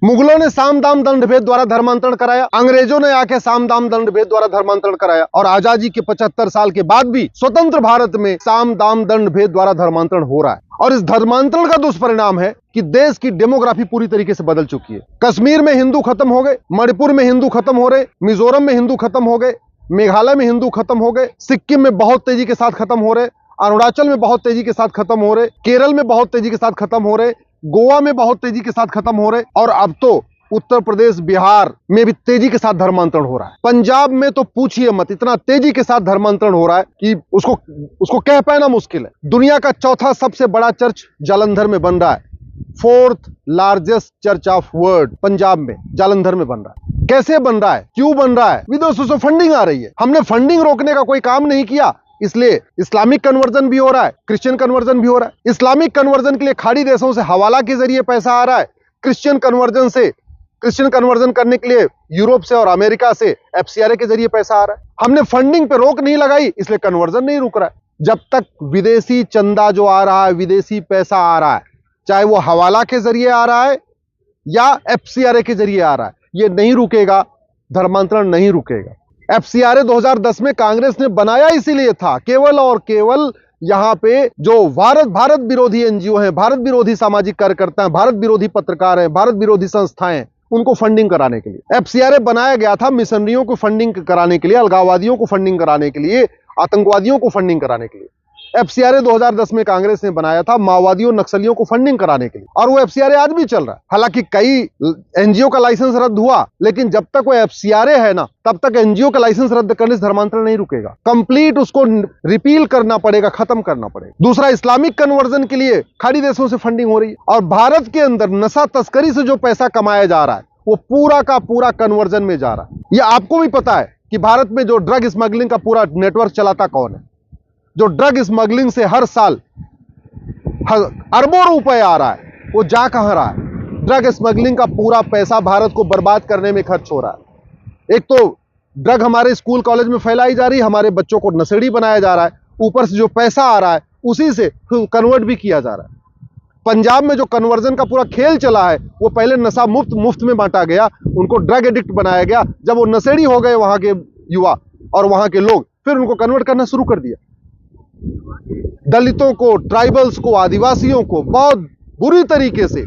मुगलों ने साम दाम दंड भेद द्वारा धर्मांतरण कराया, अंग्रेजों ने आके साम दाम दंड भेद द्वारा धर्मांतरण कराया, और आजादी के 75 साल के बाद भी स्वतंत्र भारत में साम दाम दंड भेद द्वारा धर्मांतरण हो रहा है। और इस धर्मांतरण का दुष्परिणाम है कि देश की डेमोग्राफी पूरी तरीके से बदल चुकी है। कश्मीर में हिंदू खत्म हो गए, मणिपुर में हिंदू खत्म हो रहे, मिजोरम में हिंदू खत्म हो गए, मेघालय में हिंदू खत्म हो गए, सिक्किम में बहुत तेजी के साथ खत्म हो रहे, अरुणाचल में बहुत तेजी के साथ खत्म हो रहे, केरल में बहुत तेजी के साथ खत्म हो रहे, गोवा में बहुत तेजी के साथ खत्म हो रहे, और अब तो उत्तर प्रदेश बिहार में भी तेजी के साथ धर्मांतरण हो रहा है। पंजाब में तो पूछिए मत, इतना तेजी के साथ धर्मांतरण हो रहा है कि उसको कह पाना मुश्किल है। दुनिया का चौथा सबसे बड़ा चर्च जालंधर में बन रहा है, 4th largest church of world Punjab में जालंधर में बन रहा है। कैसे बन रहा है, क्यों बन रहा है? विदेशों से फंडिंग आ रही है। हमने फंडिंग रोकने का कोई काम नहीं किया, इसलिए इस्लामिक कन्वर्जन भी हो रहा है, क्रिश्चियन कन्वर्जन भी हो रहा है। इस्लामिक कन्वर्जन के लिए खाड़ी देशों से हवाला के जरिए पैसा आ रहा है, क्रिश्चियन कन्वर्जन करने के लिए यूरोप से और अमेरिका से FCRA के जरिए पैसा आ रहा है। हमने फंडिंग पे रोक नहीं लगाई, इसलिए कन्वर्जन नहीं रुक रहा है। जब तक विदेशी चंदा जो आ रहा है, विदेशी पैसा आ रहा है, चाहे वो हवाला के जरिए आ रहा है या FCRA के जरिए आ रहा है, ये नहीं रुकेगा, धर्मांतरण नहीं रुकेगा। FCRA 2010 में कांग्रेस ने बनाया इसीलिए था, केवल और केवल यहां पे जो भारत विरोधी NGO हैं, भारत विरोधी सामाजिक कार्यकर्ता हैं, भारत विरोधी पत्रकार हैं, भारत विरोधी संस्थाएं हैं, उनको फंडिंग कराने के लिए FCRA बनाया गया था। मिशनरियों को फंडिंग कराने के लिए, अलगाववादियों को फंडिंग कराने के लिए, आतंकवादियों को फंडिंग कराने के लिए FCRA 2010 में कांग्रेस ने बनाया था, माओवादियों नक्सलियों को फंडिंग कराने के लिए, और वो FCRA आज भी चल रहा है। हालांकि कई NGO का लाइसेंस रद्द हुआ, लेकिन जब तक वो FCRA है ना, तब तक NGO का लाइसेंस रद्द करने से धर्मांतरण नहीं रुकेगा। कंप्लीट उसको रिपील करना पड़ेगा, खत्म करना पड़ेगा। दूसरा, इस्लामिक कन्वर्जन के लिए खाड़ी देशों से फंडिंग हो रही है, और भारत के अंदर नशा तस्करी से जो पैसा कमाया जा रहा है, वो पूरा का पूरा कन्वर्जन में जा रहा है। ये आपको भी पता है कि भारत में जो ड्रग स्मगलिंग का पूरा नेटवर्क चलाता कौन है? जो ड्रग स्मगलिंग से हर साल अरबों रुपए आ रहा है, वो जा कहां रहा है? ड्रग स्मगलिंग का पूरा पैसा भारत को बर्बाद करने में खर्च हो रहा है। एक तो ड्रग हमारे स्कूल कॉलेज में फैलाई जा रही है, हमारे बच्चों को नशेड़ी बनाया जा रहा है, ऊपर से जो पैसा आ रहा है उसी से कन्वर्ट भी किया जा रहा है। पंजाब में जो कन्वर्जन का पूरा खेल चला है, वो पहले नशा मुफ्त में बांटा गया, उनको ड्रग एडिक्ट बनाया गया। जब वो नशेड़ी हो गए वहां के युवा और वहां के लोग, फिर उनको कन्वर्ट करना शुरू कर दिया। दलितों को, ट्राइबल्स को, आदिवासियों को बहुत बुरी तरीके से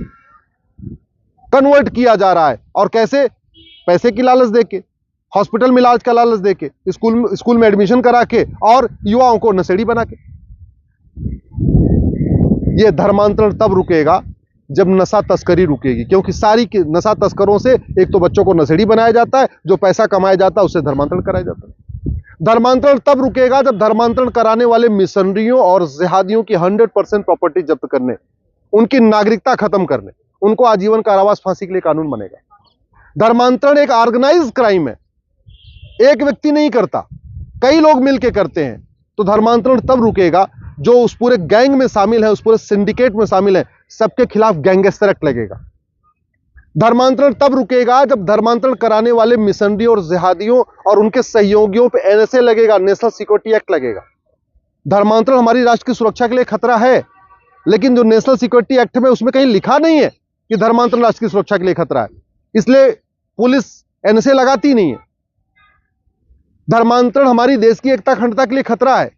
कन्वर्ट किया जा रहा है। और कैसे? पैसे की लालच देके, हॉस्पिटल में इलाज का लालच देके, स्कूल में एडमिशन करा के, और युवाओं को नशेड़ी बना के। यह धर्मांतरण तब रुकेगा जब नशा तस्करी रुकेगी, क्योंकि सारी नशा तस्करों से एक तो बच्चों को नशेड़ी बनाया जाता है, जो पैसा कमाया जाता है उससे धर्मांतरण कराया जाता है। धर्मांतरण तब रुकेगा जब धर्मांतरण कराने वाले मिशनरियों और जिहादियों की 100% प्रॉपर्टी जब्त करने, उनकी नागरिकता खत्म करने, उनको आजीवन कारावास, फांसी के लिए कानून बनेगा। धर्मांतरण एक ऑर्गेनाइज्ड क्राइम है, एक व्यक्ति नहीं करता, कई लोग मिलकर करते हैं। तो धर्मांतरण तब रुकेगा जो उस पूरे गैंग में शामिल है, उस पूरे सिंडिकेट में शामिल है, सबके खिलाफ गैंगस्टर एक्ट लगेगा। धर्मांतरण तब रुकेगा जब धर्मांतरण कराने वाले मिशनरी और जिहादियों और उनके सहयोगियों पे NSA लगेगा, नेशनल सिक्योरिटी एक्ट लगेगा। धर्मांतरण हमारी राष्ट्र की सुरक्षा के लिए खतरा है, लेकिन जो नेशनल सिक्योरिटी एक्ट में, उसमें कहीं लिखा नहीं है कि धर्मांतरण राष्ट्र की सुरक्षा के लिए खतरा है, इसलिए पुलिस NSA लगाती नहीं है। धर्मांतरण हमारी देश की एकता अखंडता के लिए खतरा है।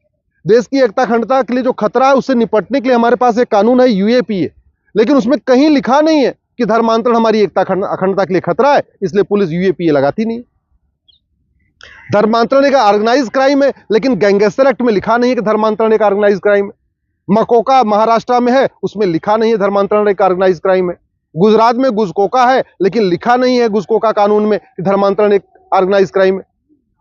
देश की एकता अखंडता के लिए जो खतरा है, उससे निपटने के लिए हमारे पास एक कानून है, UAPA, लेकिन उसमें कहीं लिखा नहीं है कि धर्मांतरण हमारी एकता अखंडता के लिए खतरा है, इसलिए पुलिस UAPA लगाती नहीं। धर्मांतरण एक ऑर्गेनाइज्ड क्राइम है, लेकिन गैंगस्टर एक्ट में लिखा नहीं है कि धर्मांतरण एक ऑर्गेनाइज्ड क्राइम है। मकोका महाराष्ट्र में है, उसमें लिखा नहीं है धर्मांतरण एक ऑर्गेनाइज्ड क्राइम है। गुजरात में गुजकोका है, लेकिन लिखा नहीं है गुजकोका कानून में कि धर्मांतरण एक ऑर्गेनाइज्ड क्राइम है।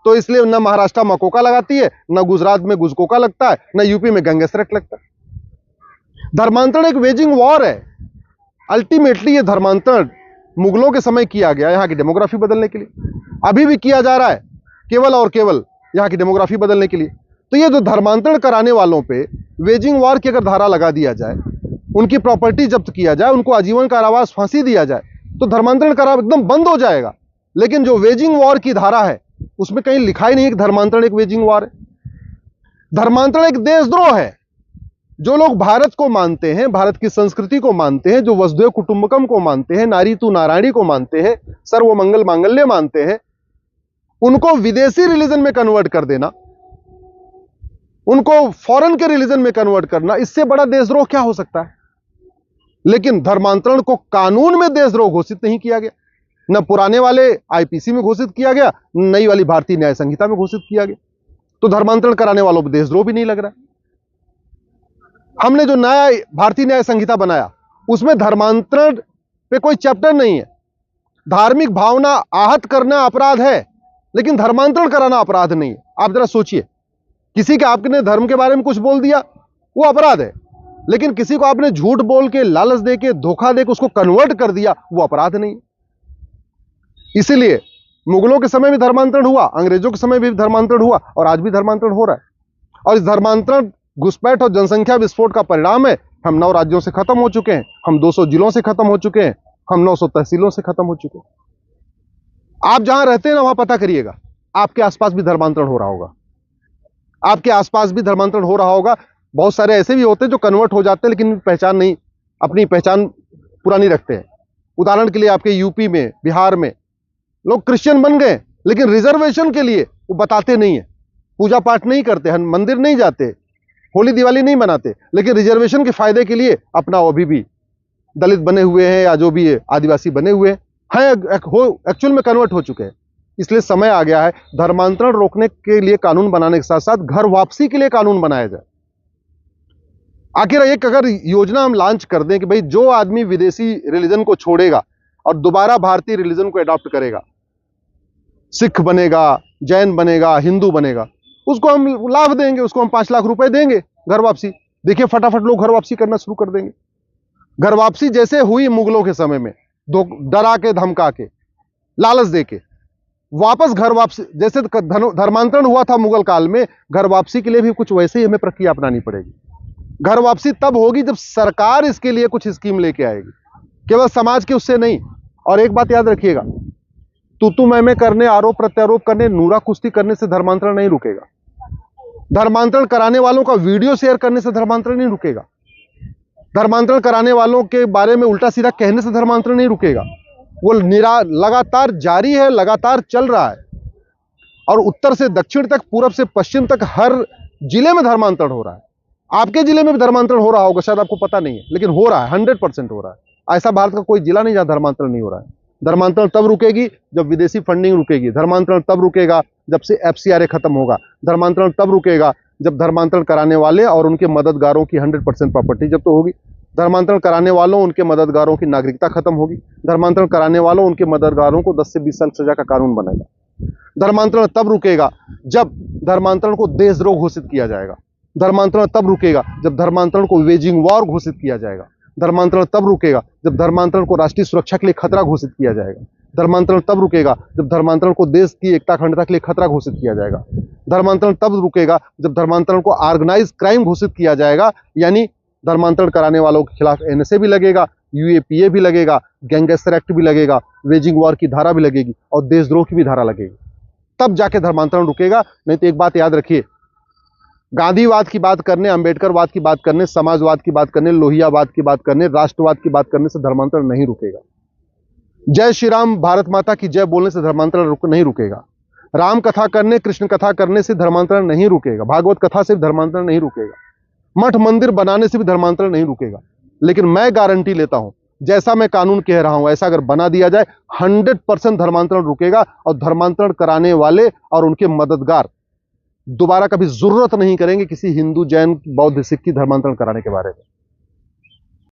तो इसलिए न महाराष्ट्र मकोका लगाती है, न गुजरात में गुजकोका लगता है, न यूपी में गैंगस्टर एक्ट लगता है। धर्मांतरण एक वेजिंग वॉर है। अल्टीमेटली ये धर्मांतरण मुगलों के समय किया गया यहाँ की डेमोग्राफी बदलने के लिए, अभी भी किया जा रहा है, केवल और केवल यहाँ की डेमोग्राफी बदलने के लिए। तो ये जो धर्मांतरण कराने वालों पे वेजिंग वॉर की अगर धारा लगा दिया जाए, उनकी प्रॉपर्टी जब्त किया जाए, उनको आजीवन कारावास, फांसी दिया जाए, तो धर्मांतरण करा एकदम बंद हो जाएगा। लेकिन जो वेजिंग वॉर की धारा है, उसमें कहीं लिखा ही नहीं है कि धर्मांतरण एक वेजिंग वॉर है। धर्मांतरण एक देशद्रोह है। जो लोग भारत को मानते हैं, भारत की संस्कृति को मानते हैं, जो वसुधैव कुटुंबकम को मानते हैं, नारी तू नारायणी को मानते हैं, सर्वमंगल मांगल्य मानते हैं, उनको विदेशी रिलीजन में कन्वर्ट कर देना, उनको फॉरेन के रिलीजन में कन्वर्ट करना, इससे बड़ा देशद्रोह क्या हो सकता है। लेकिन धर्मांतरण को कानून में देशद्रोह घोषित नहीं किया गया, न पुराने वाले आईपीसी में घोषित किया गया, नई वाली भारतीय न्याय संहिता में घोषित किया गया। तो धर्मांतरण कराने वालों को देशद्रोह भी नहीं लग रहा है। हमने जो नया भारतीय न्याय संहिता बनाया उसमें धर्मांतरण पे कोई चैप्टर नहीं है। धार्मिक भावना आहत करना अपराध है, लेकिन धर्मांतरण कराना अपराध नहीं है। आप जरा सोचिए, किसी के आपने धर्म के बारे में कुछ बोल दिया वो अपराध है, लेकिन किसी को आपने झूठ बोल के, लालच दे के, धोखा दे के उसको कन्वर्ट कर दिया, वो अपराध नहीं है। इसीलिए मुगलों के समय भी धर्मांतरण हुआ, अंग्रेजों के समय भी धर्मांतरण हुआ, और आज भी धर्मांतरण हो रहा है। और इस धर्मांतरण, घुसपैठ और जनसंख्या विस्फोट का परिणाम है। हम 9 राज्यों से खत्म हो चुके हैं, हम 200 जिलों से खत्म हो चुके हैं, हम 900 तहसीलों से खत्म हो चुके हैं। आप जहां रहते हैं ना, वहां पता करिएगा, आपके आसपास भी धर्मांतरण हो रहा होगा, आपके आसपास भी धर्मांतरण हो रहा होगा। बहुत सारे ऐसे भी होते हैं जो कन्वर्ट हो जाते हैं, लेकिन पहचान नहीं, अपनी पहचान पुरानी रखते हैं। उदाहरण के लिए आपके यूपी में, बिहार में लोग क्रिश्चियन बन गए, लेकिन रिजर्वेशन के लिए वो बताते नहीं है, पूजा पाठ नहीं करते, मंदिर नहीं जाते, होली दिवाली नहीं मनाते, लेकिन रिजर्वेशन के फायदे के लिए अपना अभी भी दलित बने हुए हैं या जो भी है आदिवासी बने हुए हैं, एक्चुअल में कन्वर्ट हो चुके हैं। इसलिए समय आ गया है धर्मांतरण रोकने के लिए कानून बनाने के साथ साथ घर वापसी के लिए कानून बनाया जाए। आखिर एक अगर योजना हम लॉन्च कर दें कि भाई जो आदमी विदेशी रिलीजन को छोड़ेगा और दोबारा भारतीय रिलीजन को अडॉप्ट करेगा, सिख बनेगा, जैन बनेगा, हिंदू बनेगा, उसको हम लाभ देंगे, उसको हम 5 लाख रुपए देंगे घर वापसी। देखिए फटाफट लोग घर वापसी करना शुरू कर देंगे। घर वापसी जैसे हुई मुगलों के समय में, डरा के, धमका के, लालच दे के, वापस घर वापसी जैसे धर्मांतरण हुआ था मुगल काल में, घर वापसी के लिए भी कुछ वैसे ही हमें प्रक्रिया अपनानी पड़ेगी। घर वापसी तब होगी जब सरकार इसके लिए कुछ स्कीम लेके आएगी, केवल समाज के उससे नहीं। और एक बात याद रखिएगा, तू मैं करने, आरोप प्रत्यारोप करने, नूरा कुश्ती करने से धर्मांतरण नहीं रुकेगा। धर्मांतरण कराने वालों का वीडियो शेयर करने से धर्मांतरण नहीं रुकेगा। धर्मांतरण कराने वालों के बारे में उल्टा सीधा कहने से धर्मांतरण नहीं रुकेगा। वो लगातार जारी है, लगातार चल रहा है। और उत्तर से दक्षिण तक, पूरब से पश्चिम तक हर जिले में धर्मांतरण हो रहा है। आपके जिले में भी धर्मांतरण हो रहा होगा, शायद आपको पता नहीं है, लेकिन हो रहा है, 100% हो रहा है। ऐसा भारत का कोई जिला नहीं जहां धर्मांतरण नहीं हो रहा है। धर्मांतरण तब रुकेगी जब विदेशी फंडिंग रुकेगी। धर्मांतरण तब रुकेगा जब से FCRA खत्म होगा। धर्मांतरण तब रुकेगा जब धर्मांतरण कराने वाले और उनके मददगारों की 100% प्रॉपर्टी जब तो होगी। धर्मांतरण कराने वालों, उनके मददगारों की नागरिकता खत्म होगी। धर्मांतरण कराने वालों, उनके मददगारों को 10 से 20 साल सजा का कानून बनेगा। धर्मांतरण तब रुकेगा जब धर्मांतरण को देशद्रोह घोषित किया जाएगा। धर्मांतरण तब रुकेगा जब धर्मांतरण को वेजिंग वॉर घोषित किया जाएगा। धर्मांतरण तब रुकेगा जब धर्मांतरण को राष्ट्रीय सुरक्षा के लिए खतरा घोषित किया जाएगा। धर्मांतरण तब रुकेगा जब धर्मांतरण को देश की एकता अखंडता के लिए खतरा घोषित किया जाएगा। धर्मांतरण तब रुकेगा जब धर्मांतरण को ऑर्गेनाइज क्राइम घोषित किया जाएगा, यानी धर्मांतरण कराने वालों के खिलाफ NSA भी लगेगा, UAPA भी लगेगा, गैंगस्टर एक्ट भी लगेगा, वेजिंग वॉर की धारा भी लगेगी और देशद्रोह की भी धारा लगेगी। तब जाके धर्मांतरण रुकेगा। नहीं तो एक बात याद रखिए, गांधीवाद की बात करने, अंबेडकरवाद की बात करने, समाजवाद की बात करने, लोहियावाद की बात करने, राष्ट्रवाद की बात करने से धर्मांतरण नहीं रुकेगा। जय श्री राम, भारत माता की जय बोलने से धर्मांतरण नहीं रुकेगा। राम कथा करने, कृष्ण कथा करने से धर्मांतरण नहीं रुकेगा। भागवत कथा से धर्मांतरण नहीं रुकेगा। मठ मंदिर बनाने से भी धर्मांतरण नहीं रुकेगा। लेकिन मैं गारंटी लेता हूं, जैसा मैं कानून कह रहा हूं ऐसा अगर बना दिया जाए, 100% धर्मांतरण रुकेगा। और धर्मांतरण कराने वाले और उनके मददगार दोबारा कभी जरूरत नहीं करेंगे किसी हिंदू, जैन, बौद्ध, सिख की धर्मांतरण कराने के बारे में।